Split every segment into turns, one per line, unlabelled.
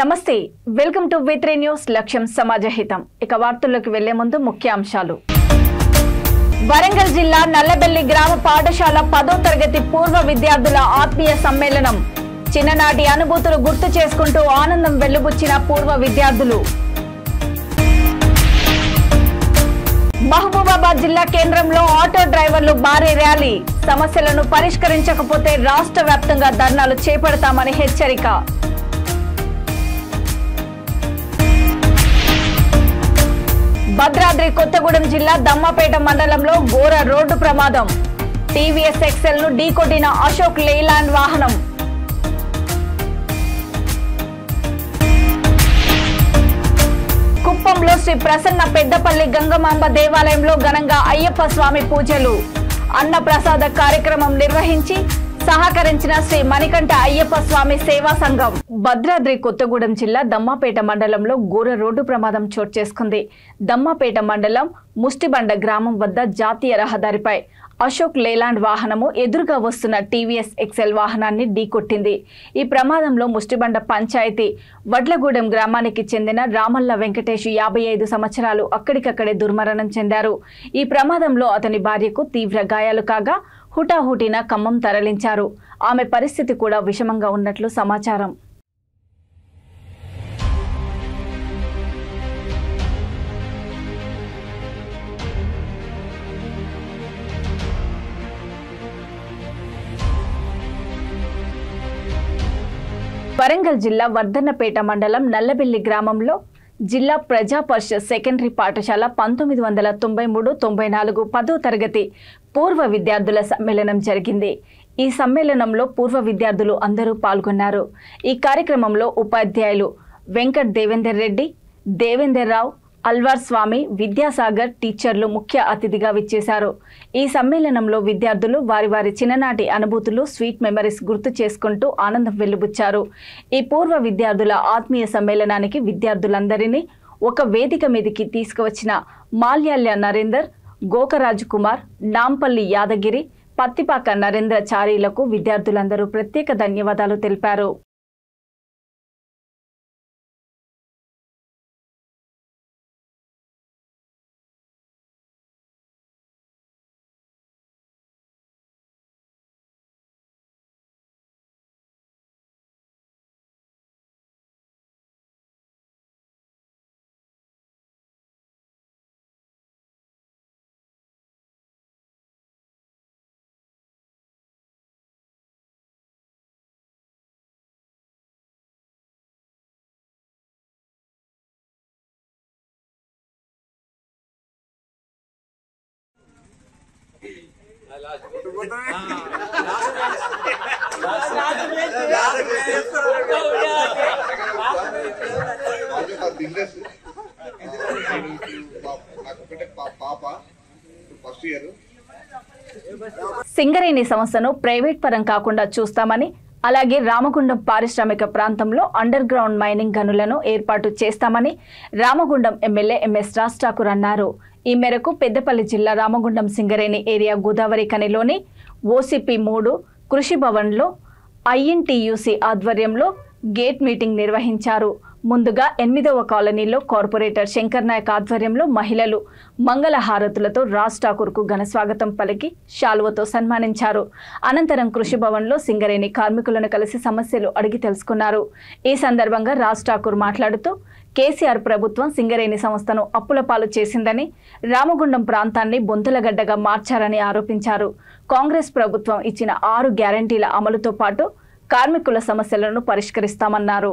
నమస్తే welcome to V3 news లక్ష్యం సమాజహితం ఇక వార్తల్లోకి వెళ్లే ముందు ముఖ్యాంశాలు వరంగల్ జిల్లా నల్లబెల్లి గ్రామ పాఠశాల 10వ తరగతి పూర్వ విద్యార్థుల ఆత్మీయ సమ్మేళనం చిన్ననాటి అనుభూతులు గుర్తు చేసుకుంటూ ఆనందం వెల్లుబుచ్చిన పూర్వ విద్యార్థులు మహబూబాబాద్ జిల్లా కేంద్రంలో ఆటో డ్రైవర్లు భారీ ర్యాలీ సమస్యలను పరిష్కరించకపోతే రాష్ట్ర వ్యాప్తంగా ధర్నాలు చేపడతామని హెచ్చరిక భద్రాద్రి కొత్తగూడెం జిల్లా దమ్మపేట మండలంలో ఘోర రోడ్డు ప్రమాదం టీవీఎస్ ఎక్సెల్ ను ఢీకొట్టిన అశోక్ లేలాండ్ వాహనం కుప్పంలో శ్రీ ప్రసన్న పెద్దపల్లి గంగమాంబ దేవాలయంలో ఘనంగా అయ్యప్ప స్వామి పూజలు అన్న ప్రసాద కార్యక్రమం నిర్వహించి సహకరించిన శ్రీ మణికంఠ అయ్యప్ప స్వామి సేవా సంఘం భద్రాద్రి కొత్తగూడెం జిల్లా దమ్మపేట మండలంలో ఘోర రోడ్డు ప్రమాదం చోటు చేసుకుంది. దమ్మపేట మండలం ముష్టిబండ గ్రామం వద్ద జాతీయ రహదారిపై అశోక్ లేలాండ్ వాహనము ఎదురుగా వస్తున్న టీవీఎస్ ఎక్సెల్ వాహనాన్ని ఢీకొట్టింది. ఈ ప్రమాదంలో ముష్టిబండ పంచాయతీ వడ్లగూడెం గ్రామానికి చెందిన రామల్ల వెంకటేష్ 55 సంవత్సరాలు అక్కడికక్కడే దుర్మరణం చెందారు. ఈ ప్రమాదంలో అతని భార్యకు తీవ్ర గాయాలు కాగా హుటాహుటిన ఖమ్మం తరలించారు. ఆమె పరిస్థితి కూడా విషమంగా ఉన్నట్లు సమాచారం. వరంగల్ జిల్లా వర్ధన్నపేట మండలం నల్లబెల్లి గ్రామంలో జిల్లా ప్రజా పరిషత్ సెకండరీ పాఠశాల 1993-94 10వ తరగతి పూర్వ విద్యార్థుల సమ్మేళనం జరిగింది. ఈ సమ్మేళనంలో పూర్వ విద్యార్థులు అందరూ పాల్గొన్నారు. ఈ కార్యక్రమంలో ఉపాధ్యాయులు వెంకట్ దేవేందర్ రెడ్డి, దేవేందర్ రావు, అల్వార్ స్వామి, విద్యాసాగర్ టీచర్లు ముఖ్య అతిథిగా విచ్చేశారు. ఈ సమ్మేళనంలో విద్యార్థులు వారి వారి చిన్ననాటి అనుభూతులు స్వీట్ మెమరీస్ గుర్తు చేసుకుంటూ ఆనందం వెల్లుబుచ్చారు. ఈ పూర్వ విద్యార్థుల ఆత్మీయ సమ్మేళనానికి విద్యార్థులందరినీ ఒక వేదిక మీదకి తీసుకువచ్చిన మాల్యాల్య నరేందర్, గోకరాజు కుమార్, నాంపల్లి యాదగిరి, పత్తిపాక నరేంద్ర చారీలకు విద్యార్థులందరూ ప్రత్యేక ధన్యవాదాలు తెలిపారు. సింగరేణి సంస్థను ప్రైవేట్ పరం కాకుండా చూస్తామని, అలాగే రామగుండం పారిశ్రామిక ప్రాంతంలో అండర్ గ్రౌండ్ మైనింగ్ గనులను ఏర్పాటు చేస్తామని రామగుండం ఎమ్మెల్యే ఎంఎస్ రాజ్ ఠాకూర్ అన్నారు. ఈ మేరకు పెద్దపల్లి జిల్లా రామగుండం సింగరేణి ఏరియా గోదావరి ఖనిలోని OCP 3 కృషి భవన్లో INTUC ఆధ్వర్యంలో గేట్ మీటింగ్ నిర్వహించారు. ముందుగా 8వ కాలనీలో కార్పొరేటర్ శంకర్ నాయక్ ఆధ్వర్యంలో మహిళలు మంగళహారతులతో రాజ్ ఠాకూర్కు ఘన స్వాగతం పలికి శాలువతో సన్మానించారు. అనంతరం కృషి భవన్లో సింగరేణి కార్మికులను కలిసి సమస్యలు అడిగి తెలుసుకున్నారు. ఈ సందర్భంగా రాజ్ ఠాకూర్ మాట్లాడుతూ కేసీఆర్ ప్రభుత్వం సింగరేణి సంస్థను అప్పుల పాలు చేసిందని, రామగుండం ప్రాంతాన్ని బొంతులగడ్డగా మార్చారని ఆరోపించారు. కాంగ్రెస్ ప్రభుత్వం ఇచ్చిన 6 గ్యారంటీల అమలుతో పాటు కార్మికుల సమస్యలను పరిష్కరిస్తామన్నారు.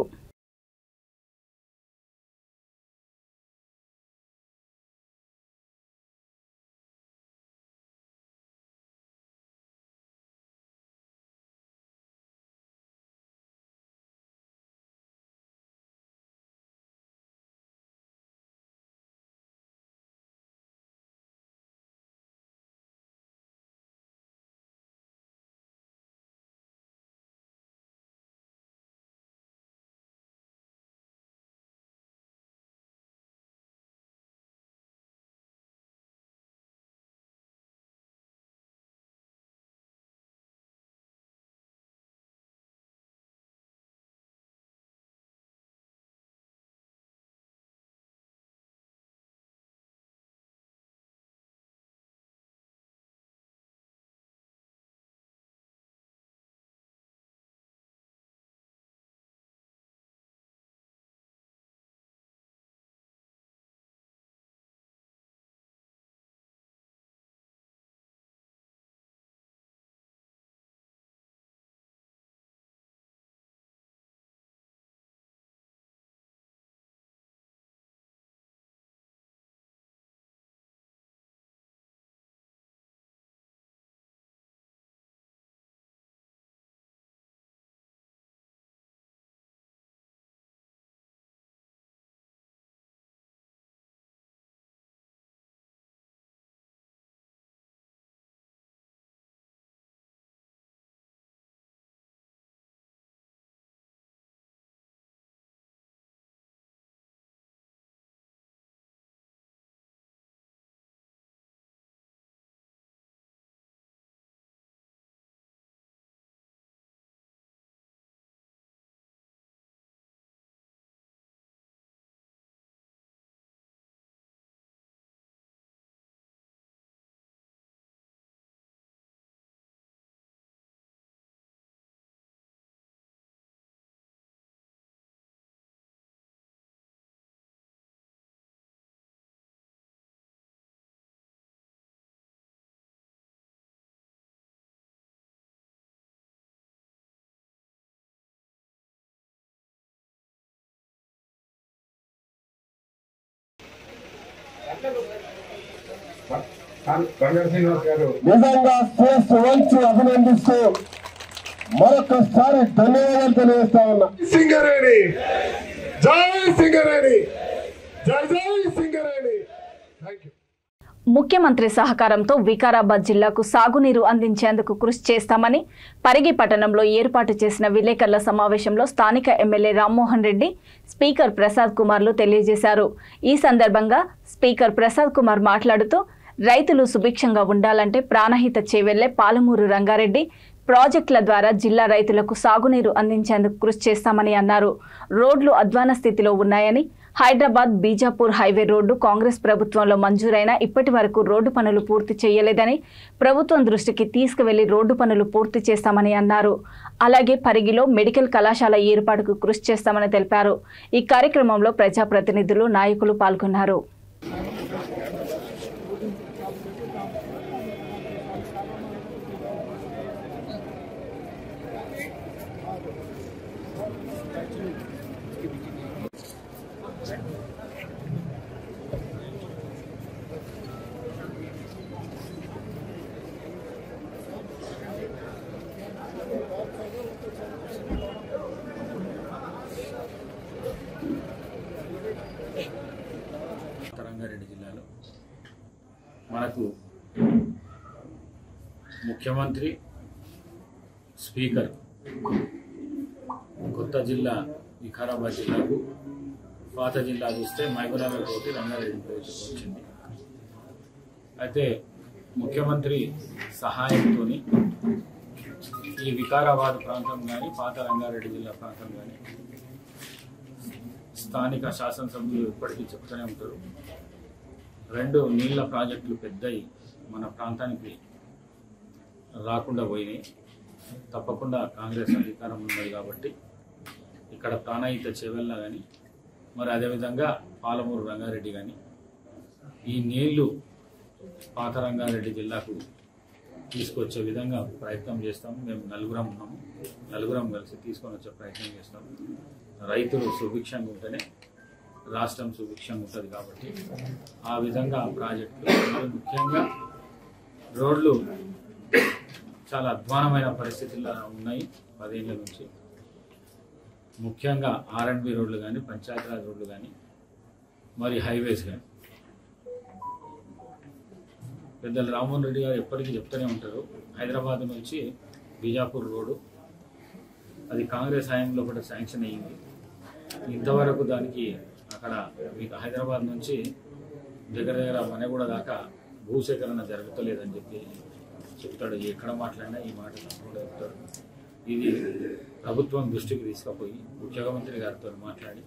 నిజంగా శ్రేష్ఠ వంచి అభినందిస్తూ మరొకసారి ధన్యవాదాలు తెలియజేస్తా ఉన్నా.
సింగరేణి జై సింగరేణి, జై జై సింగరేణి.
ముఖ్యమంత్రి సహకారంతో వికారాబాద్ జిల్లాకు సాగునీరు అందించేందుకు కృషి చేస్తామని పరిగి పట్టణంలో ఏర్పాటు చేసిన విలేకరుల సమావేశంలో స్థానిక ఎమ్మెల్యే రామ్మోహన్ రెడ్డి, స్పీకర్ ప్రసాద్ కుమార్లు తెలియజేశారు. ఈ సందర్భంగా స్పీకర్ ప్రసాద్ కుమార్ మాట్లాడుతూ రైతులు సుభిక్షంగా ఉండాలంటే ప్రాణహిత చేవెళ్లే పాలమూరు రంగారెడ్డి ప్రాజెక్టుల ద్వారా జిల్లా రైతులకు సాగునీరు అందించేందుకు కృషి చేస్తామని అన్నారు. రోడ్లు అధ్వాన స్థితిలో ఉన్నాయని, హైదరాబాద్ బీజాపూర్ హైవే రోడ్డు కాంగ్రెస్ ప్రభుత్వంలో మంజూరైన ఇప్పటి వరకు రోడ్డు పనులు పూర్తి చేయలేదని ప్రభుత్వం దృష్టికి తీసుకువెళ్లి రోడ్డు పనులు పూర్తి చేస్తామని అన్నారు. అలాగే పరిగిలో మెడికల్ కళాశాల ఏర్పాటుకు కృషి చేస్తామని తెలిపారు. ఈ కార్యక్రమంలో ప్రజాప్రతినిధులు, నాయకులు పాల్గొన్నారు.
రంగారెడ్డి జిల్లాలో మనకు ముఖ్యమంత్రి, స్పీకర్ కొత్త జిల్లా వికారాబాద్ జిల్లాకు, పాత జిల్లా చూస్తే మహబూబ్నగర్ తోటి రంగారెడ్డి తోటి వచ్చింది. అయితే ముఖ్యమంత్రి సహాయంతో ఈ వికారాబాద్ ప్రాంతం కానీ, పాత రంగారెడ్డి జిల్లా ప్రాంతం కానీ స్థానిక శాసనసభ్యులు ఇప్పటికీ చెప్తూనే ఉంటారు, రెండు నీళ్ల ప్రాజెక్టులు పెద్దయి మన ప్రాంతానికి రాకుండా పోయినాయి. తప్పకుండా కాంగ్రెస్ అధికారం ఉన్నది కాబట్టి ఇక్కడ ప్రాణహిత చేవెళ్ళ కానీ, మరి అదేవిధంగా పాలమూరు రంగారెడ్డి కానీ ఈ నీళ్లు పాత రంగారెడ్డి జిల్లాకు తీసుకొచ్చే విధంగా ప్రయత్నం చేస్తాము. మేము నలుగురం కలిసి తీసుకొని వచ్చే ప్రయత్నం చేస్తాము. రైతులు సుభిక్షంగా ఉంటేనే రాష్ట్రం సుభిక్షంగా ఉంటుంది కాబట్టి ఆ విధంగా ప్రాజెక్టులు, ముఖ్యంగా రోడ్లు చాలా అధ్వానమైన పరిస్థితుల్లో ఉన్నాయి 10 ఏళ్ల నుంచి. ముఖ్యంగా R&B రోడ్లు కానీ, పంచాయతీరాజ్ రోడ్లు కానీ, మరి హైవేస్ కానీ. పెద్దలు రామ్మోహన్ రెడ్డి గారు ఎప్పటికీ చెప్తూనే ఉంటారు, హైదరాబాద్ నుంచి బీజాపూర్ రోడ్డు అది కాంగ్రెస్ హయాంలో కూడా శాంక్షన్ అయ్యింది. ఇంతవరకు దానికి అక్కడ హైదరాబాద్ నుంచి దగ్గర మనగూడ దాకా భూసేకరణ జరుగుతలేదని చెప్పి చెప్తాడు. ఎక్కడ మాట్లాడినా ఈ మాట తప్పకుండా చెప్తాడు. ఇది ప్రభుత్వం దృష్టికి తీసుకుపోయి ముఖ్యమంత్రి గారితో మాట్లాడి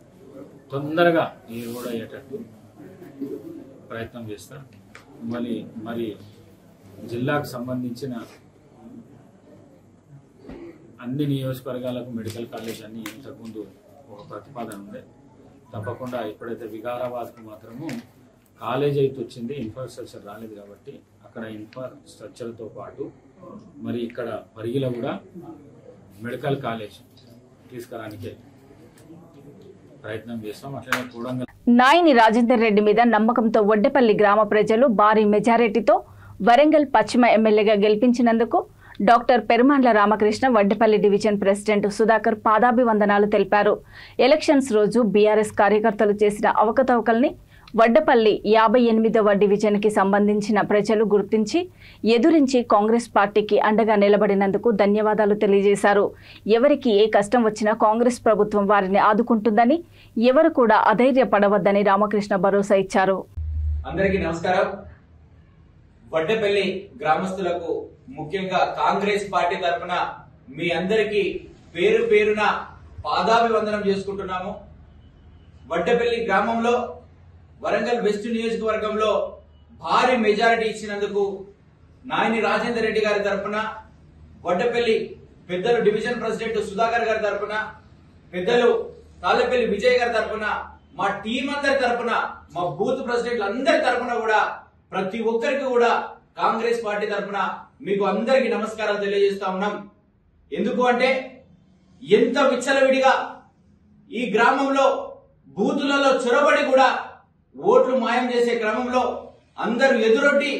తొందరగా ఈ రోడ్ అయ్యేటట్టు ప్రయత్నం చేస్తా. మరి జిల్లాకు సంబంధించిన అన్ని నియోజకవర్గాలకు మెడికల్ కాలేజ్ అన్ని ఇంతకుముందు ఒక ప్రతిపాదన ఉండే. తప్పకుండా ఇప్పుడైతే వికారాబాద్కు మాత్రము కాలేజ్ అయితే వచ్చింది, ఇన్ఫ్రాస్ట్రక్చర్ రాలేదు కాబట్టి అక్కడ ఇన్ఫ్రాస్ట్రక్చర్తో పాటు మరి ఇక్కడ పరిగిలో కూడా మెడికల్ కాలేజ్ తీసుకురానికే ప్రయత్నం చేస్తాం. అట్లనే కూడా
నాయని రాజేందర్ రెడ్డి మీద నమ్మకంతో వడ్డెపల్లి గ్రామ ప్రజలు భారీ మెజారిటీతో వరంగల్ పశ్చిమ ఎమ్మెల్యేగా గెలిపించినందుకు doctor Perumandla Ramakrishna Vaddepalli division president Sudhakar పాదాభివందనాలు తెలిపారు. ఎలక్షన్స్ రోజు బీఆర్ఎస్ కార్యకర్తలు చేసిన అవకతవకల్ని వడ్డపల్లి 58వ డివిజన్కి సంబంధించిన ప్రజలు గుర్తించి ఎదురించి కాంగ్రెస్ పార్టీకి అండగా నిలబడినందుకు ధన్యవాదాలు తెలియజేశారు. ఎవరికి ఏ కష్టం వచ్చినా కాంగ్రెస్ ప్రభుత్వం వారిని ఆదుకుంటుందని, ఎవరు కూడా అధైర్యపడవద్దని రామకృష్ణ భరోసా ఇచ్చారు.
అందరికీ నమస్కారం. వడ్డపల్లి గ్రామస్తులకు ముఖ్యంగా కాంగ్రెస్ పార్టీ తరఫున మీ అందరికీ పేరు పేరున పాదాభివందనం చేసుకుంటున్నాము. వడ్డపల్లి గ్రామంలో వరంగల్ వెస్ట్ నియోజకవర్గంలో భారీ మెజారిటీ ఇచ్చినందుకు నాయని రాజేందర్ రెడ్డి గారి తరఫున, వడ్డపల్లి పెద్దలు డివిజన్ ప్రెసిడెంట్ సుధాకర్ గారి తరఫున, పెద్దలు తాళ్ళపల్లి విజయ్ గారి తరఫున, మా టీం అందరి తరఫున, మా బూత్ ప్రెసిడెంట్లు అందరి తరఫున కూడా ప్రతి ఒక్కరికి కూడా కాంగ్రెస్ పార్టీ తరఫున మీకు అందరికి నమస్కారాలు తెలియజేస్తా ఉన్నాం. ఎందుకు అంటే ఎంత విచ్చలవిడిగా ఈ గ్రామంలో బూతులలో చొరబడి కూడా ఓట్లు మాయం చేసే క్రమంలో అందరూ ఎదురొడ్డి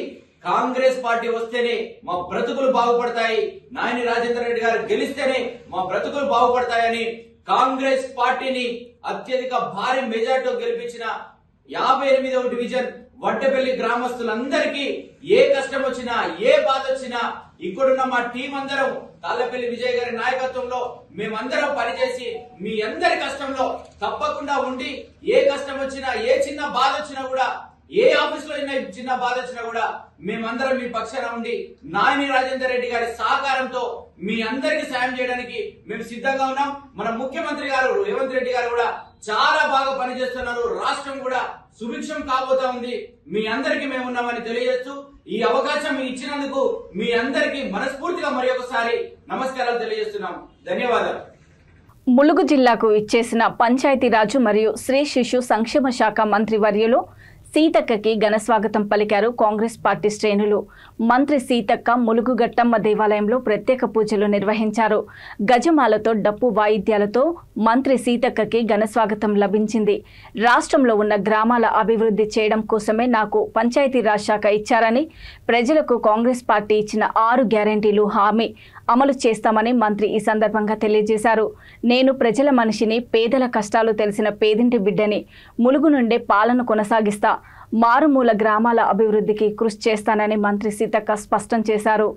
కాంగ్రెస్ పార్టీ వస్తేనే మా బ్రతుకులు బాగుపడతాయి, నాయని రాజేందర్ రెడ్డి గారు గెలిస్తేనే మా బ్రతుకులు బాగుపడతాయని కాంగ్రెస్ పార్టీని అత్యధిక భారీ మెజార్టీతో గెలిపించిన 58వ డివిజన్ వడ్డెపల్లి గ్రామస్తులందరికీ ఏ కష్టం వచ్చినా ఏ బాధ వచ్చినా ఇక్కడున్న మా టీం అందరం తాళ్లపల్లి విజయ్ గారి నాయకత్వంలో మేమందరం పనిచేసి మీ అందరి కష్టంలో తప్పకుండా ఉండి ఏ కష్టం వచ్చినా ఏ చిన్న బాధ వచ్చినా కూడా ఏ ఆఫీస్ లో చిన్న బాధ వచ్చినా కూడా మేమందరం మీ పక్షాన ఉండి నాయని రాజేందర్ రెడ్డి గారి సహకారంతో మీ అందరికి సాయం చేయడానికి మేము సిద్ధంగా ఉన్నాం. మన ముఖ్యమంత్రి గారు రేవంత్ రెడ్డి గారు కూడా చాలా బాగా పనిచేస్తున్నారు. రాష్ట్రం కూడా సుభిక్షం కాబోతా ఉంది. మీ అందరికి మేము ఉన్నామని తెలియజేస్తూ ఈ అవకాశం ఇచ్చినందుకు మీ అందరికి మనస్ఫూర్తిగా మరి ఒకసారి నమస్కారాలు తెలియజేస్తున్నాం. ధన్యవాదాలు.
ములుగు జిల్లాకు ఇచ్చేసిన పంచాయతీరాజు మరియు స్త్రీ శిశు సంక్షేమ శాఖ మంత్రి వర్యులు సీతక్కకి ఘన స్వాగతం పలికారు కాంగ్రెస్ పార్టీ శ్రేణులు. మంత్రి సీతక్క ములుగు గట్టమ్మ దేవాలయంలో ప్రత్యేక పూజలు నిర్వహించారు. గజమాలతో డప్పు వాయిద్యాలతో మంత్రి సీతక్కకి ఘన స్వాగతం లభించింది. రాష్ట్రంలో ఉన్న గ్రామాల అభివృద్ధి చేయడం కోసమే నాకు పంచాయతీరాజ్ శాఖ ఇచ్చారని, ప్రజలకు కాంగ్రెస్ పార్టీ ఇచ్చిన 6 గ్యారెంటీలు హామీ అమలు చేస్తామని మంత్రి ఈ సందర్భంగా తెలియజేశారు. నేను ప్రజల మనిషిని, పేదల కష్టాలు తెలిసిన పేదింటి బిడ్డని, ములుగు నుండే పాలన కొనసాగిస్తా, మారుమూల గ్రామాల అభివృద్ధికి కృషి చేస్తానని మంత్రి సీతక్క స్పష్టం చేశారు.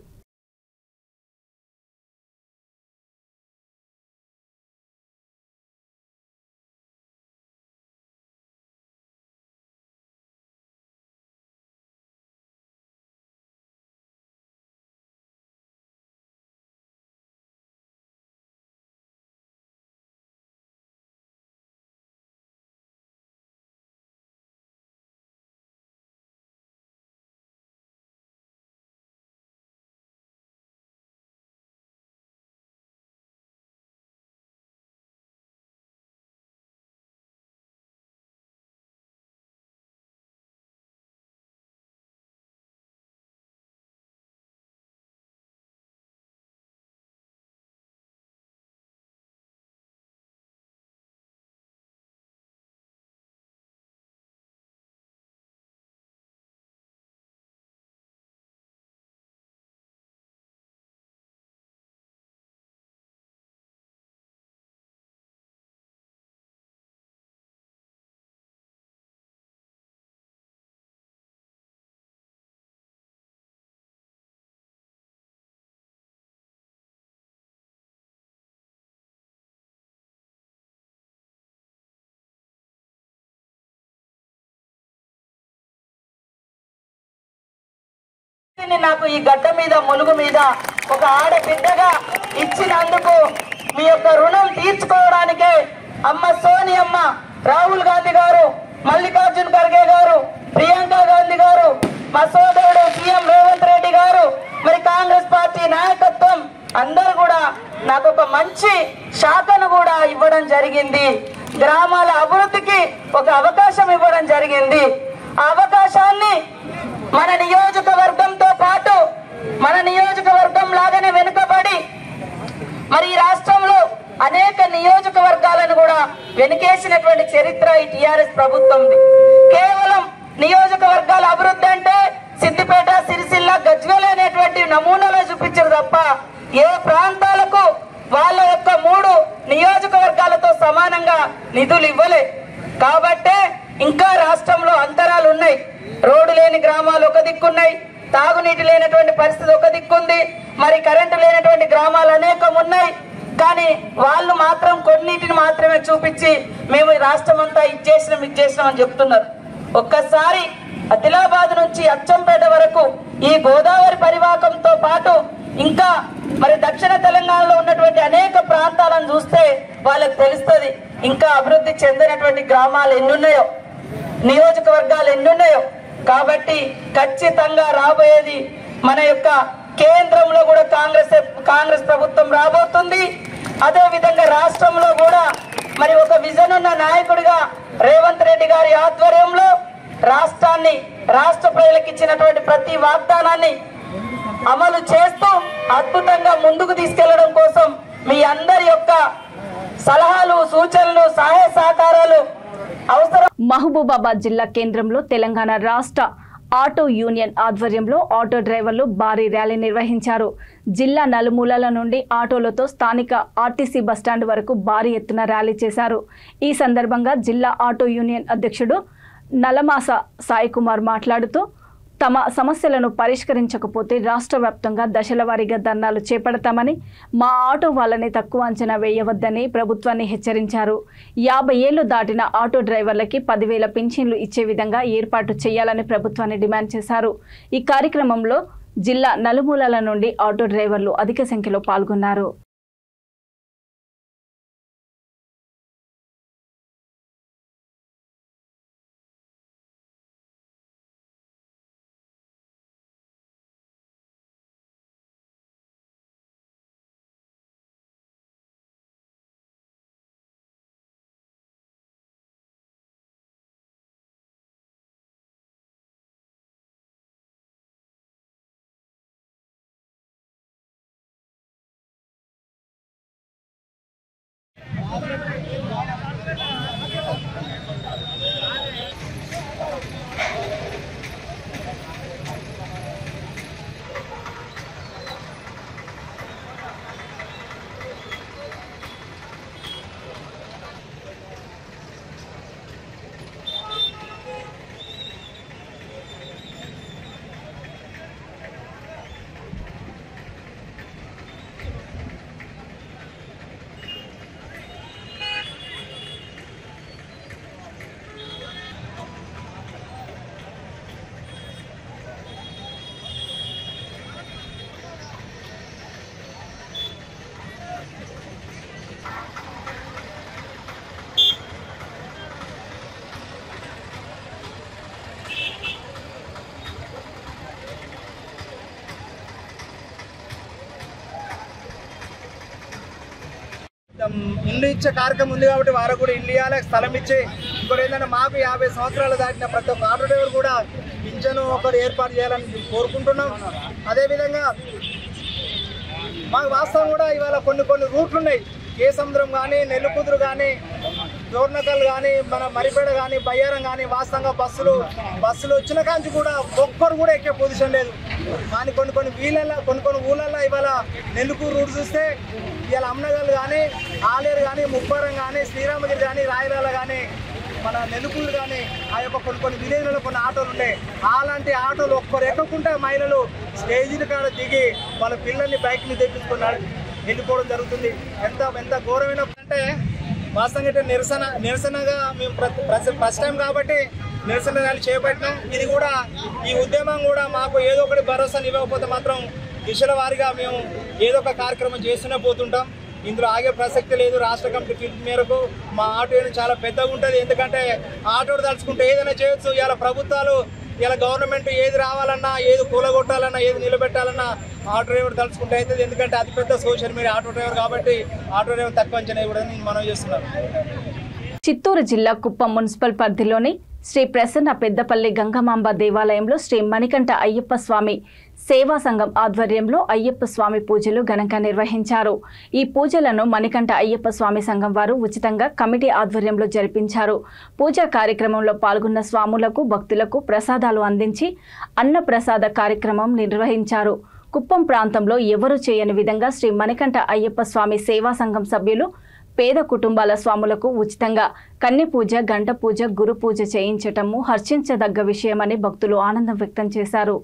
నాకు ఈ గడ్డ మీద ములుగు మీద ఒక ఆడబిడ్డగా ఇచ్చినందుకు మీ యొక్క రుణం తీర్చుకోవడానికే అమ్మ సోనియమ్మ, రాహుల్ గాంధీ గారు, మల్లికార్జున్ ఖర్గే గారు, ప్రియాంక గాంధీ గారు, మా సోదరుడు సీఎం రేవంత్ రెడ్డి గారు, మరి కాంగ్రెస్ పార్టీ నాయకత్వం అందరూ కూడా నాకు ఒక మంచి శాఖను కూడా ఇవ్వడం జరిగింది. గ్రామాల అభివృద్ధికి ఒక అవకాశం ఇవ్వడం జరిగింది. ఆ అవకాశాన్ని మన నియోజకవర్గంతో పాటు మన నియోజకవర్గం లాగానే వెనుకబడి మరి ఈ రాష్ట్రంలో అనేక నియోజకవర్గాలను కూడా వెనుకేసినటువంటి చరిత్ర ఈ టీఆర్ఎస్ ప్రభుత్వంది. కేవలం నియోజకవర్గాల అభివృద్ధి అంటే సిద్దిపేట, సిరిసిల్ల, గజ్వేల్ అనేటువంటి నమూనాలో చూపించారు తప్ప ఏ ప్రాంతాలకు వాళ్ళ యొక్క 3 నియోజకవర్గాలతో సమానంగా నిధులు ఇవ్వలే. కాబట్టే ఇంకా రాష్ట్రంలో అంతరాలు ఉన్నాయి. రోడ్డు లేని గ్రామాలు ఒక దిక్కున్నాయి, తాగునీటి లేనటువంటి పరిస్థితి ఒక దిక్కుంది, మరి కరెంటు లేనటువంటి గ్రామాలు అనేకం ఉన్నాయి. కానీ వాళ్ళు మాత్రం కొన్నిటిని మాత్రమే చూపించి మేము రాష్ట్రం అంతా ఇచ్చేసినాం అని చెప్తున్నారు. ఒక్కసారి ఆదిలాబాద్ నుంచి అచ్చంపేట వరకు ఈ గోదావరి పరివాహకంతో పాటు ఇంకా మరి దక్షిణ తెలంగాణలో ఉన్నటువంటి అనేక ప్రాంతాలను చూస్తే వాళ్ళకి తెలుస్తుంది ఇంకా అభివృద్ధి చెందినటువంటి గ్రామాలు ఎన్నున్నాయో, నియోజకవర్గాలు ఎన్నున్నాయో. కాబట్టి ఖచ్చితంగా రాబోయేది మన యొక్క కేంద్రంలో కూడా కాంగ్రెస్ ప్రభుత్వం రాబోతుంది. అదే విధంగా రాష్ట్రంలో కూడా మరి ఒక విజన్ ఉన్న నాయకుడిగా రేవంత్ రెడ్డి గారి ఆధ్వర్యంలో రాష్ట్రాన్ని, రాష్ట్ర ప్రజలకు ఇచ్చినటువంటి ప్రతి వాగ్దానాన్ని అమలు చేస్తూ అద్భుతంగా ముందుకు తీసుకెళ్లడం కోసం మీ అందరి యొక్క సలహాలు, సూచనలు, సహాయ సహకారాలు అవసరం.
మహబూబాబాద్ జిల్లా కేంద్రంలో తెలంగాణ రాష్ట్ర ఆటో యూనియన్ ఆధ్వర్యంలో ఆటో డ్రైవర్లు భారీ ర్యాలీ నిర్వహించారు. జిల్లా నలుమూలల నుండి ఆటోలతో స్థానిక ఆర్టీసీ బస్టాండ్ వరకు భారీ ఎత్తున ర్యాలీ చేశారు. ఈ సందర్భంగా జిల్లా ఆటో యూనియన్ అధ్యక్షుడు నలమాస సాయికుమార్ మాట్లాడుతూ తమ సమస్యలను పరిష్కరించకపోతే రాష్ట్ర వ్యాప్తంగా దశల వారీగా ధర్నాలు చేపడతామని, మా ఆటో వాళ్ళని తక్కువ అంచనా వేయవద్దని ప్రభుత్వాన్ని హెచ్చరించారు. 50 ఏళ్లు దాటిన ఆటో డ్రైవర్లకి 10,000 పింఛన్లు ఇచ్చే విధంగా ఏర్పాటు చేయాలని ప్రభుత్వాన్ని డిమాండ్ చేశారు. ఈ కార్యక్రమంలో జిల్లా నలుమూలల నుండి ఆటో డ్రైవర్లు అధిక సంఖ్యలో పాల్గొన్నారు.
ఇల్లు ఇచ్చే కార్యక్రమం ఉంది కాబట్టి వారికి కూడా ఇల్లు ఇవ్వాలి, స్థలం ఇచ్చి ఇంకోటి ఏంటంటే మాకు 50 సంవత్సరాలు దాటిన ప్రతి ఒక్క ఆటో డ్రైవర్ కూడా పింఛను ఒకటి ఏర్పాటు చేయాలని కోరుకుంటున్నాం. అదేవిధంగా మాకు వాస్తవం కూడా ఇవాళ కొన్ని రూట్లు ఉన్నాయి. కేసముద్రం కానీ, నెల్లికుదురు కానీ, జోర్నకల్ కానీ, మన మరిపేడ కానీ, బయ్యారం కానీ వాస్తవంగా బస్సులు వచ్చిన కాంచి కూడా ఒక్కరు కూడా ఎక్కే పొజిషన్ లేదు. కానీ కొన్ని ఊళ్ళల్లో ఇవాళ నెల్లికూరు రూట్ చూస్తే ఇవాళ అమ్నగల్ కానీ, ఆలేరు కానీ, ముప్పారం కానీ, శ్రీరామగిరి కానీ, రాయరాల కానీ, మన నెల్లికూరు కానీ ఆ యొక్క కొన్ని విలేజ్లలో కొన్ని ఆటోలు ఉంటాయి. అలాంటి ఆటోలు ఒక్కరు ఎక్కకుండా మహిళలు స్టేజీల కాడ దిగి వాళ్ళ పిల్లల్ని బైక్ మీద తెప్పించుకున్నాడు వెళ్ళిపోవడం జరుగుతుంది. ఎంత ఘోరమైన అంటే వాస్తవంగా నిరసనగా మేము ఫస్ట్ టైం కాబట్టి నిరసన ర్యాలీ చేపట్టినాం. ఇది కూడా ఈ ఉద్యమం కూడా మాకు ఏదో ఒకటి భరోసాని ఇవ్వకపోతే మాత్రం దిశల వారీగా మేము ఏదో ఒక కార్యక్రమం చేస్తూనే పోతుంటాం. ఇందులో ఆగే ప్రసక్తి లేదు. రాష్ట్ర కమిటీ పిలుపు మేరకు మా ఆటో చాలా పెద్దగా ఉంటుంది. ఎందుకంటే ఆటోడు తలుచుకుంటే ఏదైనా చేయొచ్చు. ఇలా ప్రభుత్వాలు ఇలా గవర్నమెంట్ ఏది రావాలన్నా, ఏది కూలగొట్టాలన్నా, ఏది నిలబెట్టాలన్నా ఆటో డ్రైవర్ తలుచుకుంటే అవుతుంది. ఎందుకంటే అతిపెద్ద సోషల్ మీడియా ఆటో డ్రైవర్ కాబట్టి ఆటో డ్రైవర్ తక్కువ అంచనా ఇవ్వడం నేను మనవి చేస్తున్నాను.
చిత్తూరు జిల్లా కుప్పం మున్సిపల్ పరిధిలోని శ్రీ ప్రసన్న పెద్దపల్లి గంగమాంబ దేవాలయంలో శ్రీ మణికంఠ అయ్యప్ప స్వామి సేవా సంఘం ఆధ్వర్యంలో అయ్యప్ప స్వామి పూజలు ఘనంగా నిర్వహించారు. ఈ పూజలను మణికంఠ అయ్యప్ప స్వామి సంఘం వారు ఉచితంగా కమిటీ ఆధ్వర్యంలో జరిపించారు. పూజా కార్యక్రమంలో పాల్గొన్న స్వాములకు, భక్తులకు ప్రసాదాలు అందించి అన్న ప్రసాద కార్యక్రమం నిర్వహించారు. కుప్పం ప్రాంతంలో ఎవరూ చేయని విధంగా శ్రీ మణికంఠ అయ్యప్ప స్వామి సేవా సంఘం సభ్యులు పేద కుటుంబాల స్వాములకు ఉచితంగా కన్య పూజ, గంట పూజ, గురు పూజ చేయించటము హర్షించదగ్గ విషయమని భక్తులు ఆనందం వ్యక్తం చేశారు.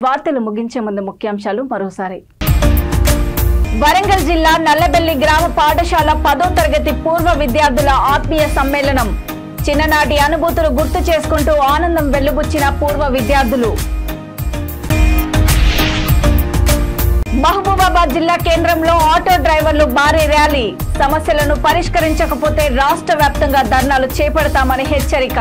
వార్తలు ముగించే ముందు ముఖ్యాంశాలు మరోసారి. వరంగల్ జిల్లా నల్లబెల్లి గ్రామ పాఠశాల 10వ తరగతి పూర్వ విద్యార్థుల ఆత్మీయ సమ్మేళనం. చిన్ననాటి అనుభూతులు గుర్తు చేసుకుంటూ ఆనందం వెల్లుబుచ్చిన పూర్వ విద్యార్థులు. మహబూబాబాద్ జిల్లా కేంద్రంలో ఆటో డ్రైవర్లు భారీ ర్యాలీ. సమస్యలను పరిష్కరించకపోతే రాష్ట్ర వ్యాప్తంగా ధర్నాలు చేపడతామని హెచ్చరిక.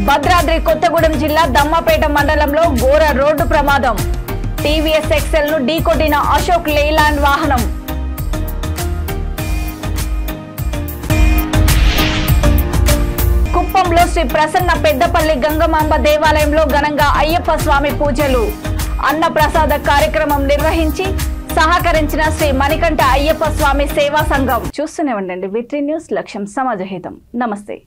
భద్రాద్రి కొత్తగూడెం జిల్లా దమ్మపేట మండలంలో ఘోర రోడ్డు ప్రమాదం. టీవీఎస్ ఎక్సెల్ ను ఢీకొట్టిన అశోక్ లేలాండ్ వాహనం. కుప్పంలో శ్రీ ప్రసన్న పెద్దపల్లి గంగమాంబ దేవాలయంలో ఘనంగా అయ్యప్ప స్వామి పూజలు. అన్న ప్రసాద కార్యక్రమం నిర్వహించి సహకరించిన శ్రీ మణికంఠ అయ్యప్ప స్వామి సేవా సంఘం. చూస్తూనే ఉండండి V3 న్యూస్, లక్ష్యం సమాజహితం. నమస్తే.